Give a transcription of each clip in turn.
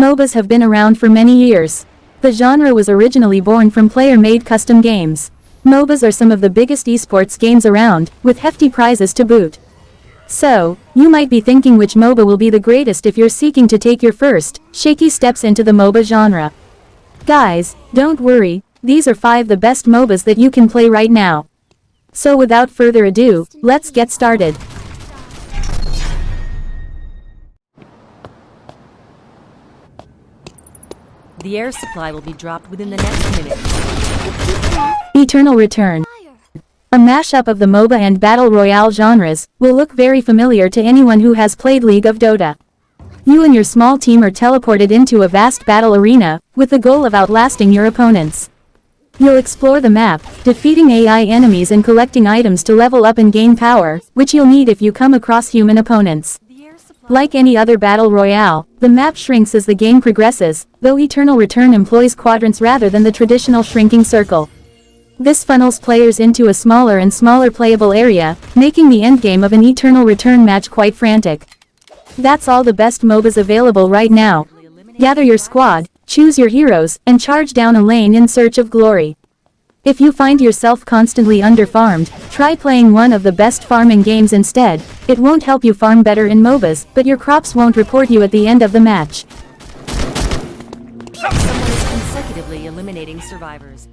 MOBAs have been around for many years. The genre was originally born from player-made custom games. MOBAs are some of the biggest esports games around, with hefty prizes to boot. So, you might be thinking which MOBA will be the greatest if you're seeking to take your first, shaky steps into the MOBA genre. Guys, don't worry, these are 5 the best MOBAs that you can play right now. So without further ado, let's get started. The air supply will be dropped within the next minute. Eternal Return. A mashup of the MOBA and Battle Royale genres, will look very familiar to anyone who has played League of Dota. You and your small team are teleported into a vast battle arena, with the goal of outlasting your opponents. You'll explore the map, defeating AI enemies and collecting items to level up and gain power, which you'll need if you come across human opponents. Like any other battle royale, the map shrinks as the game progresses, though Eternal Return employs quadrants rather than the traditional shrinking circle. This funnels players into a smaller and smaller playable area, making the endgame of an Eternal Return match quite frantic. That's all the best MOBAs available right now. Gather your squad, choose your heroes, and charge down a lane in search of glory. If you find yourself constantly underfarmed, try playing one of the best farming games instead. It won't help you farm better in MOBAs, but your crops won't report you at the end of the match. Someone is consecutively eliminating survivors.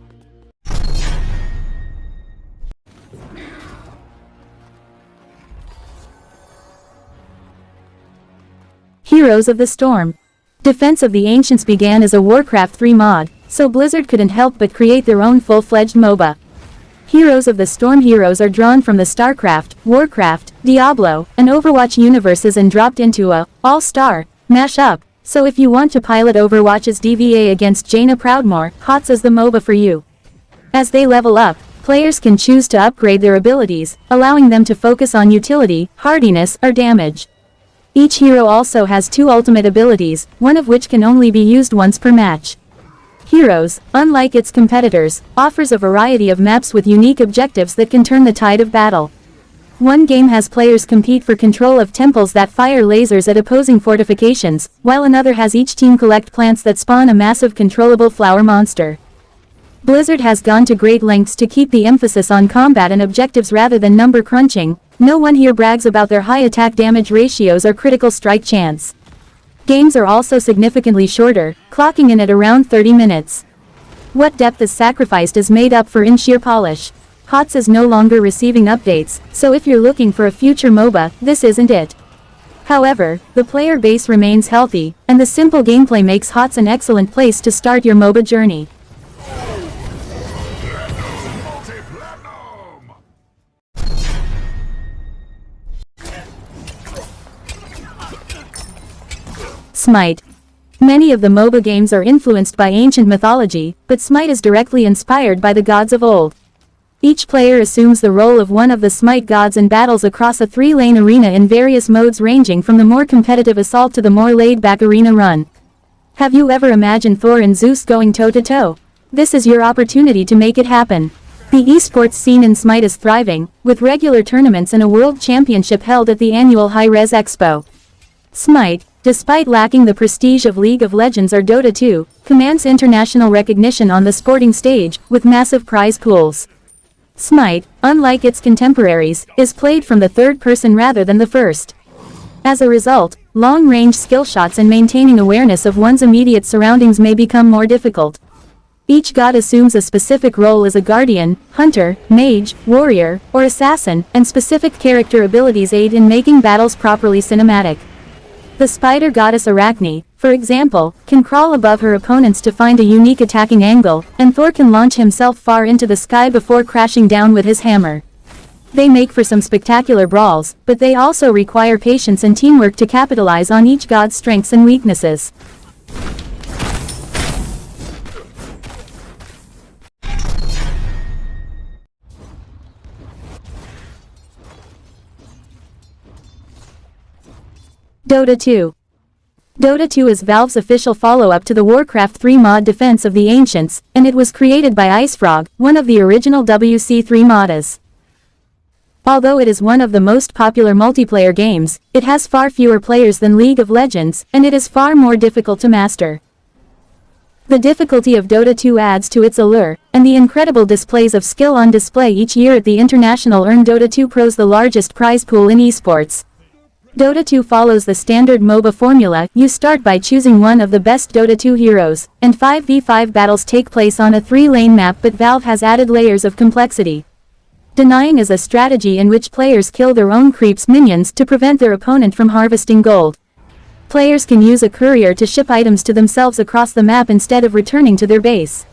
Heroes of the Storm. Defense of the Ancients began as a Warcraft 3 mod, so Blizzard couldn't help but create their own full-fledged MOBA. Heroes of the Storm heroes are drawn from the StarCraft, Warcraft, Diablo, and Overwatch universes and dropped into a all-star mash-up. So if you want to pilot Overwatch's DVA against Jaina Proudmoore, HOTS is the MOBA for you. As they level up, players can choose to upgrade their abilities, allowing them to focus on utility, hardiness, or damage. Each hero also has 2 ultimate abilities, one of which can only be used once per match. Heroes, unlike its competitors, offers a variety of maps with unique objectives that can turn the tide of battle. One game has players compete for control of temples that fire lasers at opposing fortifications, while another has each team collect plants that spawn a massive controllable flower monster. Blizzard has gone to great lengths to keep the emphasis on combat and objectives rather than number crunching. No one here brags about their high attack damage ratios or critical strike chance. Games are also significantly shorter, clocking in at around 30 minutes. What depth is sacrificed is made up for in sheer polish. HOTS is no longer receiving updates, so if you're looking for a future MOBA, this isn't it. However, the player base remains healthy, and the simple gameplay makes HOTS an excellent place to start your MOBA journey. Smite. Many of the MOBA games are influenced by ancient mythology, but Smite is directly inspired by the gods of old. Each player assumes the role of one of the Smite gods and battles across a 3-lane arena in various modes ranging from the more competitive assault to the more laid-back arena run. Have you ever imagined Thor and Zeus going toe-to-toe? This is your opportunity to make it happen. The esports scene in Smite is thriving, with regular tournaments and a world championship held at the annual Hi-Rez Expo. Smite, despite lacking the prestige of League of Legends or Dota 2, commands international recognition on the sporting stage, with massive prize pools. Smite, unlike its contemporaries, is played from the third person rather than the first. As a result, long-range skill shots and maintaining awareness of one's immediate surroundings may become more difficult. Each god assumes a specific role as a guardian, hunter, mage, warrior, or assassin, and specific character abilities aid in making battles properly cinematic. The spider goddess Arachne, for example, can crawl above her opponents to find a unique attacking angle, and Thor can launch himself far into the sky before crashing down with his hammer. They make for some spectacular brawls, but they also require patience and teamwork to capitalize on each god's strengths and weaknesses. Dota 2. Dota 2 is Valve's official follow-up to the Warcraft 3 mod Defense of the Ancients, and it was created by IceFrog, one of the original WC3 modders. Although it is one of the most popular multiplayer games, it has far fewer players than League of Legends, and it is far more difficult to master. The difficulty of Dota 2 adds to its allure, and the incredible displays of skill on display each year at the International earn Dota 2 pros the largest prize pool in esports. Dota 2 follows the standard MOBA formula. You start by choosing one of the best Dota 2 heroes, and 5v5 battles take place on a 3-lane map, but Valve has added layers of complexity. Denying is a strategy in which players kill their own creeps minions to prevent their opponent from harvesting gold. Players can use a courier to ship items to themselves across the map instead of returning to their base.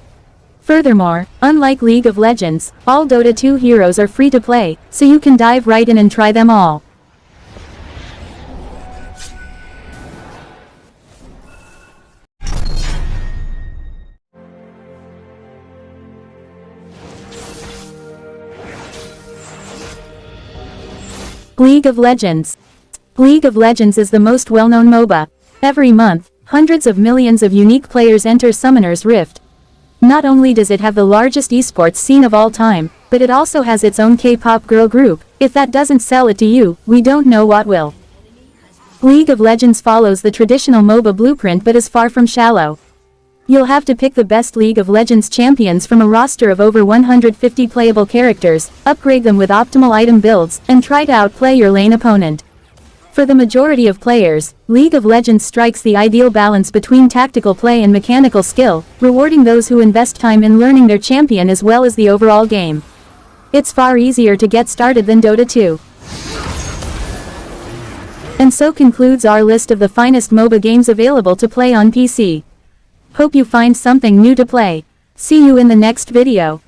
Furthermore, unlike League of Legends, all Dota 2 heroes are free to play, so you can dive right in and try them all. League of Legends. League of Legends is the most well-known MOBA. Every month, hundreds of millions of unique players enter Summoner's Rift. Not only does it have the largest esports scene of all time, but it also has its own K-pop girl group. If that doesn't sell it to you, we don't know what will. League of Legends follows the traditional MOBA blueprint but is far from shallow. You'll have to pick the best League of Legends champions from a roster of over 150 playable characters, upgrade them with optimal item builds, and try to outplay your lane opponent. For the majority of players, League of Legends strikes the ideal balance between tactical play and mechanical skill, rewarding those who invest time in learning their champion as well as the overall game. It's far easier to get started than Dota 2. And so concludes our list of the finest MOBA games available to play on PC. Hope you find something new to play. See you in the next video.